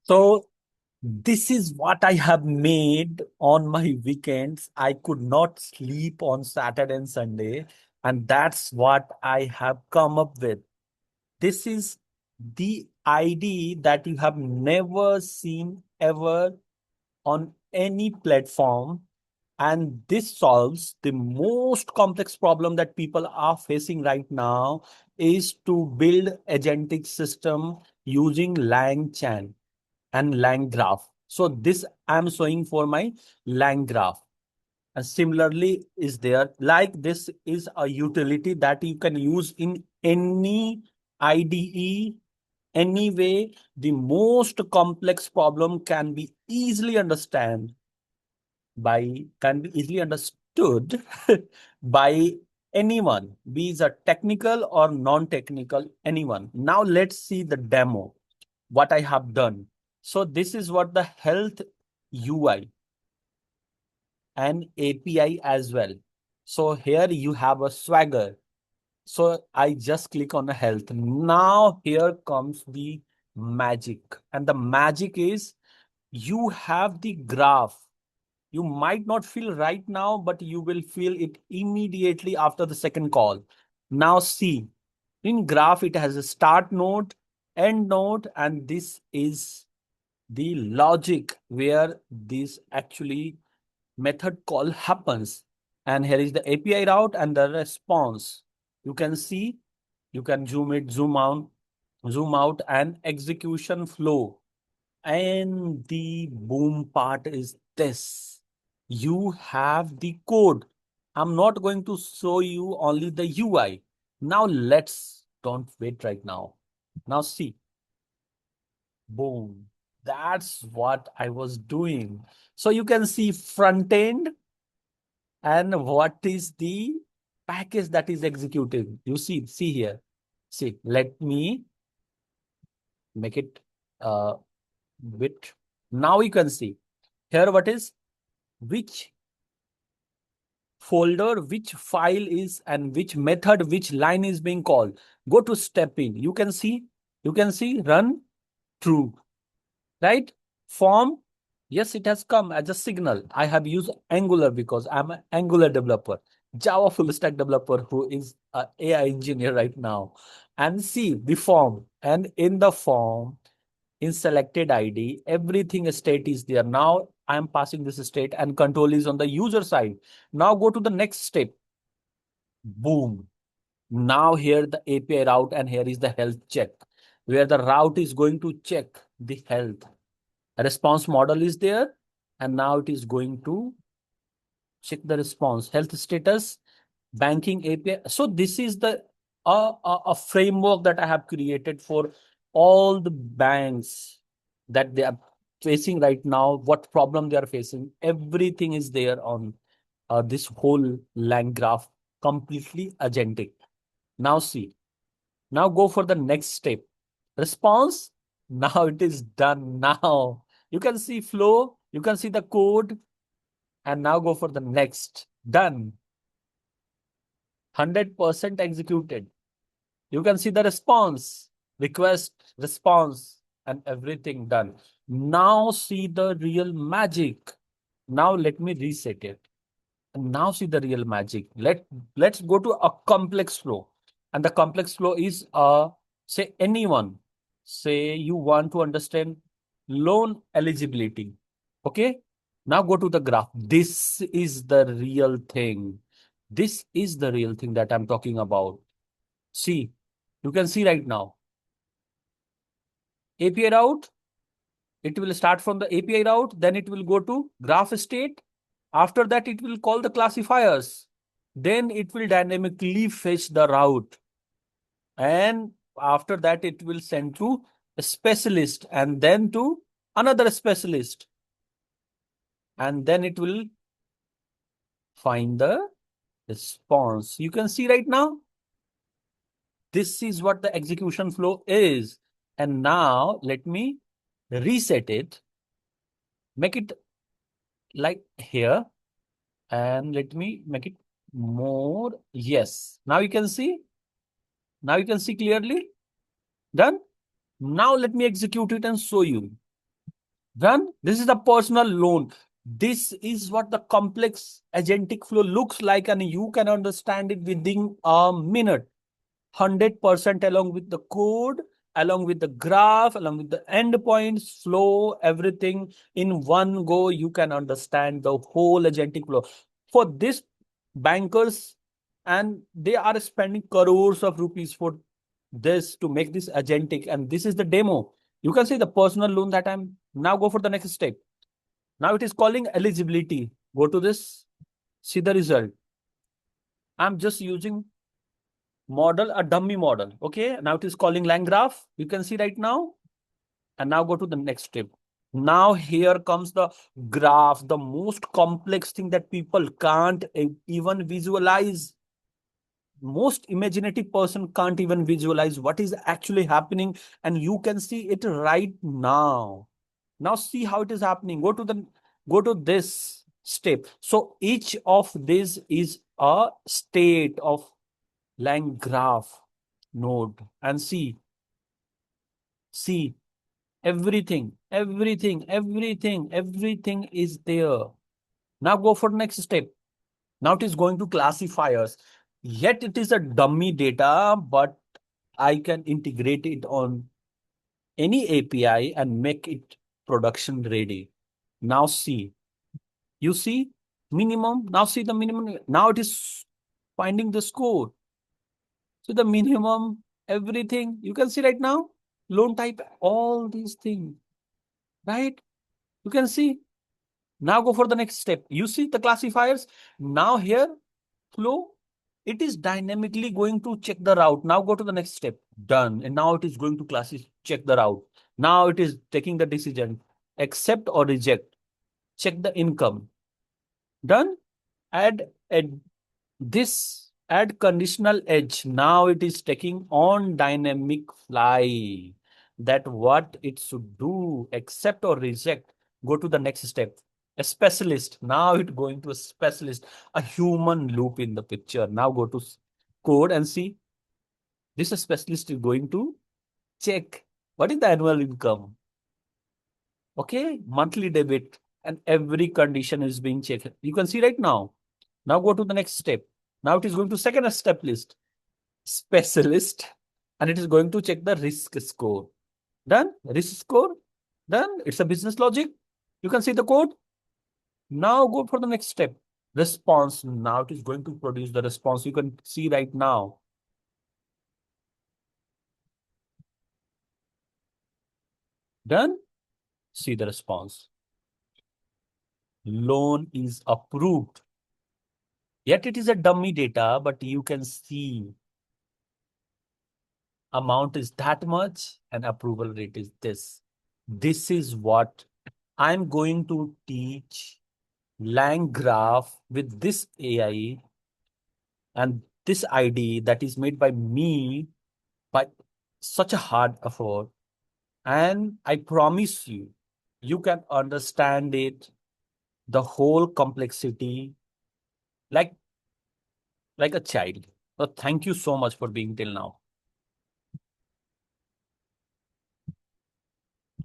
So this is what I have made on my weekends. I could not sleep on Saturday and Sunday, and that's what I have come up with. This is the ID that you have never seen ever on any platform. And this solves the most complex problem that people are facing right now is to build agentic system using LangChain and LangGraph. So this I'm showing for my LangGraph. And similarly is there, like this is a utility that you can use in any IDE, any way. The most complex problem can be easily understood by anyone, be it a technical or non-technical, anyone. Now let's see the demo, what I have done. So this is what the health UI and API as well. So here you have a Swagger. So I just click on the health. Now here comes the magic. And the magic is you have the graph. You might not feel right now, but you will feel it immediately after the second call. Now see, in graph, it has a start node, end node, and this is the logic where this actually method call happens. And here is the API route and the response. You can see, you can zoom it, zoom out, and execution flow. And the boom part is this. You have the code. I'm not going to show you only the UI. Now don't wait right now. Now see, boom. That's what I was doing. So you can see front end and what is the package that is executed. You see here. See, let me make it bit. Now you can see here what is which folder, which file is, and which method, which line is being called. Go to step in. You can see run true, right? Form, yes, it has come as a signal. I have used Angular because I'm an Angular developer, Java full stack developer who is an AI engineer right now. And see the form, and in the form, in selected ID, everything state is there. Now I'm passing this state and control is on the user side. Now go to the next step. Boom. Now here the API route and here is the health check where the route is going to check the health. A response model is there and now it is going to check the response, health status, banking API. So this is the a framework that I have created for all the banks that they are facing right now, what problem they are facing. Everything is there on this whole lang graph, completely agentic. Now see, now go for the next step. Response. Now it is done. Now you can see flow, you can see the code, and now go for the next. Done. 100% executed. You can see the response, request, response, and everything done. Now see the real magic. Now let me reset it. And now see the real magic. Let's go to a complex flow. And the complex flow is say anyone. Say you want to understand loan eligibility. Okay. Now go to the graph. This is the real thing. This is the real thing that I'm talking about. See, you can see right now. API route, it will start from the API route, then it will go to graph state. After that, it will call the classifiers. Then it will dynamically fetch the route. And after that, it will send to a specialist and then to another specialist. And then it will find the response. You can see right now, this is what the execution flow is. And now let me reset it, make it like here, and let me make it more. Yes. Now you can see. Now you can see clearly. Done. Now let me execute it and show you. Run. This is the personal loan. This is what the complex agentic flow looks like, and you can understand it within a minute. 100% along with the code, along with the graph, along with the endpoints, flow, everything in one go. You can understand the whole agentic flow. For this, bankers and they are spending crores of rupees for this to make this agentic. And this is the demo. You can see the personal loan that I'm now go for the next step. Now it is calling eligibility. Go to this, see the result. I'm just using model, a dummy model. Okay, now it is calling LangGraph. You can see right now. And now go to the next step. Now here comes the graph, the most complex thing that people can't even visualize. Most imaginative person can't even visualize what is actually happening, and you can see it right now. Now see how it is happening. Go to this step. So each of this is a state of line graph node, and see everything is there. Now go for next step. Now it is going to classifiers. Yet it is a dummy data, but I can integrate it on any API and make it production ready. Now see, you see minimum. Now see the minimum. Now it is finding the score. So the minimum, everything you can see right now, loan type, all these things, right? You can see. Now go for the next step. You see the classifiers. Now here, flow, it is dynamically going to check the route. Now go to the next step. Done. And now it is going to check the route. Now it is taking the decision. Accept or reject. Check the income. Done. Add this, add conditional edge. Now it is taking on dynamic fly that what it should do, accept or reject. Go to the next step. A specialist. Now it going to a specialist, a human loop in the picture. Now go to code and see this specialist is going to check what is the annual income. Okay, monthly debit, and every condition is being checked. You can see right now. Now go to the next step. Now it is going to second step list, specialist, and it is going to check the risk score. Done. Risk score. Done. It's a business logic. You can see the code. Now go for the next step. Response. Now it is going to produce the response. You can see right now. Done. See the response. Loan is approved. Yet it is a dummy data, but you can see amount is that much and approval rate is this. This is what I'm going to teach LangGraph with this AI and this ID that is made by me by such a hard effort. And I promise you, you can understand it, the whole complexity, like like a child. So thank you so much for being till now.